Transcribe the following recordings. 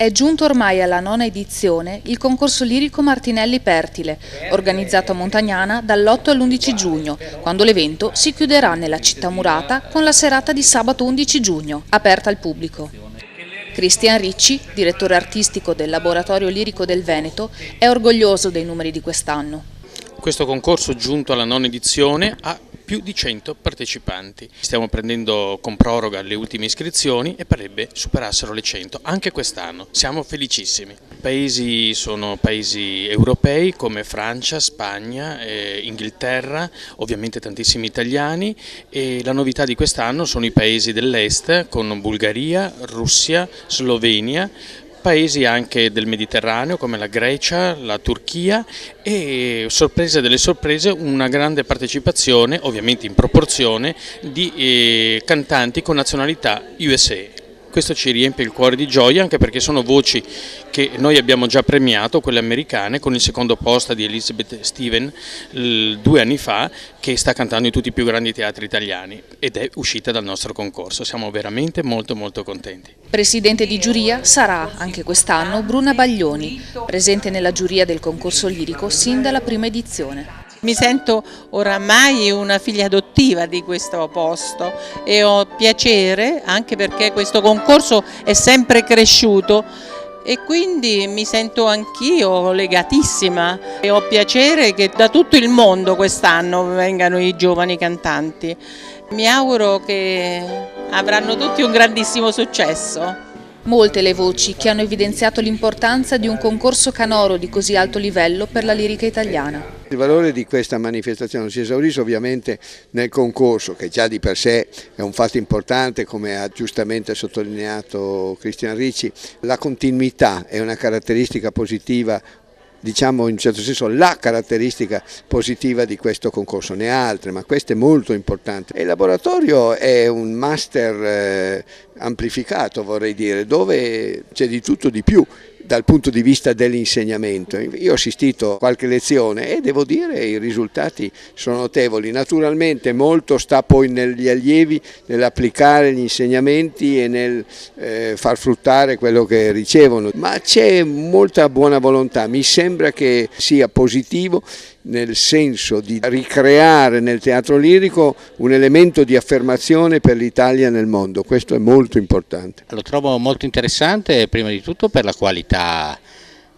È giunto ormai alla 9ª edizione il concorso lirico Martinelli Pertile, organizzato a Montagnana dall'8 all'11 giugno, quando l'evento si chiuderà nella città murata con la serata di sabato 11 giugno, aperta al pubblico. Cristian Ricci, direttore artistico del Laboratorio Lirico del Veneto, è orgoglioso dei numeri di quest'anno. Questo concorso, giunto alla 9ª edizione, ha più di 100 partecipanti. Stiamo prendendo con proroga le ultime iscrizioni e parrebbe superassero le 100 anche quest'anno. Siamo felicissimi. I paesi sono paesi europei come Francia, Spagna, Inghilterra, ovviamente tantissimi italiani, e la novità di quest'anno sono i paesi dell'est con Bulgaria, Russia, Slovenia, paesi anche del Mediterraneo come la Grecia, la Turchia e, sorpresa delle sorprese, una grande partecipazione, ovviamente in proporzione, di cantanti con nazionalità USA. Questo ci riempie il cuore di gioia, anche perché sono voci che noi abbiamo già premiato, quelle americane, con il secondo posto di Elizabeth Steven 2 anni fa, che sta cantando in tutti i più grandi teatri italiani ed è uscita dal nostro concorso. Siamo veramente molto contenti. Presidente di giuria sarà anche quest'anno Bruna Baglioni, presente nella giuria del concorso lirico sin dalla prima edizione. Mi sento oramai una figlia adottiva di questo posto e ho piacere, anche perché questo concorso è sempre cresciuto, e quindi mi sento anch'io legatissima e ho piacere che da tutto il mondo quest'anno vengano i giovani cantanti. Mi auguro che avranno tutti un grandissimo successo. Molte le voci che hanno evidenziato l'importanza di un concorso canoro di così alto livello per la lirica italiana. Il valore di questa manifestazione si esaurisce ovviamente nel concorso, che già di per sé è un fatto importante, come ha giustamente sottolineato Cristian Ricci. La continuità è una caratteristica positiva, diciamo in un certo senso la caratteristica positiva di questo concorso. Ne ha altre, ma questo è molto importante. E il laboratorio è un master amplificato, vorrei dire, dove c'è di tutto di più dal punto di vista dell'insegnamento. Io ho assistito a qualche lezione e devo dire i risultati sono notevoli. Naturalmente molto sta poi negli allievi, nell'applicare gli insegnamenti e nel far fruttare quello che ricevono, ma c'è molta buona volontà. Mi sembra che sia positivo nel senso di ricreare nel teatro lirico un elemento di affermazione per l'Italia nel mondo. Questo è molto importante. Lo trovo molto interessante, prima di tutto per la qualità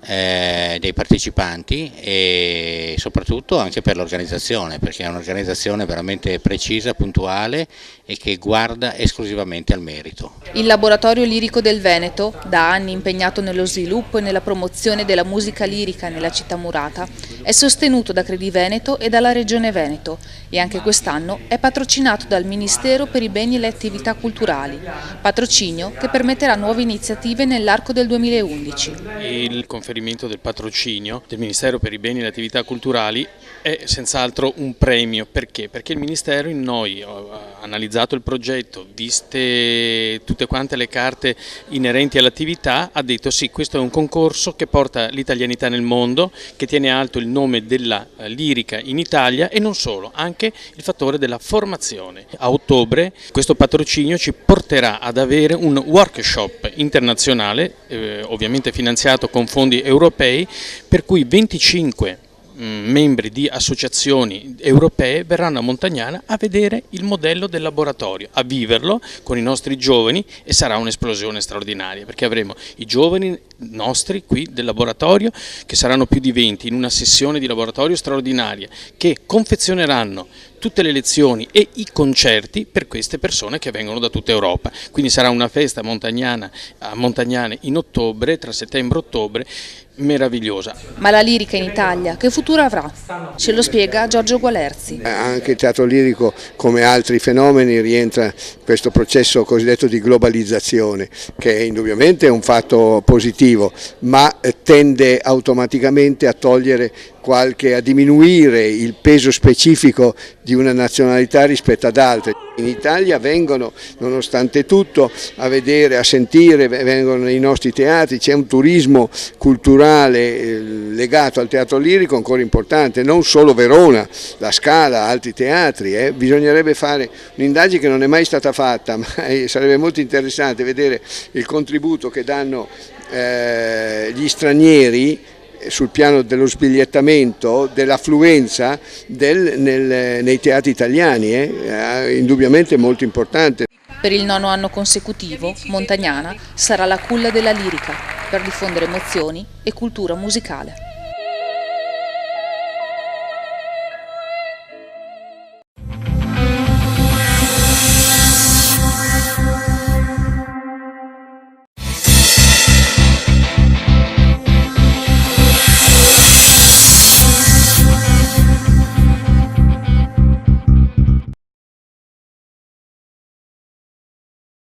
dei partecipanti e soprattutto anche per l'organizzazione, perché è un'organizzazione veramente precisa, puntuale e che guarda esclusivamente al merito. Il Laboratorio Lirico del Veneto, da anni impegnato nello sviluppo e nella promozione della musica lirica nella città murata, è sostenuto da Credi Veneto e dalla Regione Veneto e anche quest'anno è patrocinato dal Ministero per i beni e le attività culturali, patrocinio che permetterà nuove iniziative nell'arco del 2011. Il conferimento del patrocinio del Ministero per i beni e le attività culturali è senz'altro un premio. Perché? Perché il Ministero in noi ha analizzato il progetto, viste tutte quante le carte inerenti all'attività, ha detto sì, questo è un concorso che porta l'italianità nel mondo, che tiene alto il nome della lirica in Italia e non solo, anche il fattore della formazione. A ottobre questo patrocinio ci porterà ad avere un workshop internazionale, ovviamente finanziato con fondi europei, per cui 25 membri di associazioni europee verranno a Montagnana a vedere il modello del laboratorio, a viverlo con i nostri giovani, e sarà un'esplosione straordinaria, perché avremo i giovani nostri qui del laboratorio, che saranno più di 20 in una sessione di laboratorio straordinaria, che confezioneranno tutte le lezioni e i concerti per queste persone che vengono da tutta Europa. Quindi sarà una festa montagnana a Montagnane in ottobre, tra settembre e ottobre, meravigliosa. Ma la lirica in Italia che futuro avrà? Ce lo spiega Giorgio Gualerzi. Anche il teatro lirico, come altri fenomeni, rientra in questo processo cosiddetto di globalizzazione, che indubbiamente è un fatto positivo, ma tende automaticamente a togliere a diminuire il peso specifico di una nazionalità rispetto ad altre. In Italia vengono, nonostante tutto, a vedere, a sentire, vengono nei nostri teatri, c'è un turismo culturale legato al teatro lirico ancora importante, non solo Verona, La Scala, altri teatri. Bisognerebbe fare un'indagine che non è mai stata fatta, ma sarebbe molto interessante vedere il contributo che danno gli stranieri sul piano dello sbigliettamento, dell'affluenza nei teatri italiani, indubbiamente molto importante. Per il 9° anno consecutivo, Montagnana sarà la culla della lirica per diffondere emozioni e cultura musicale.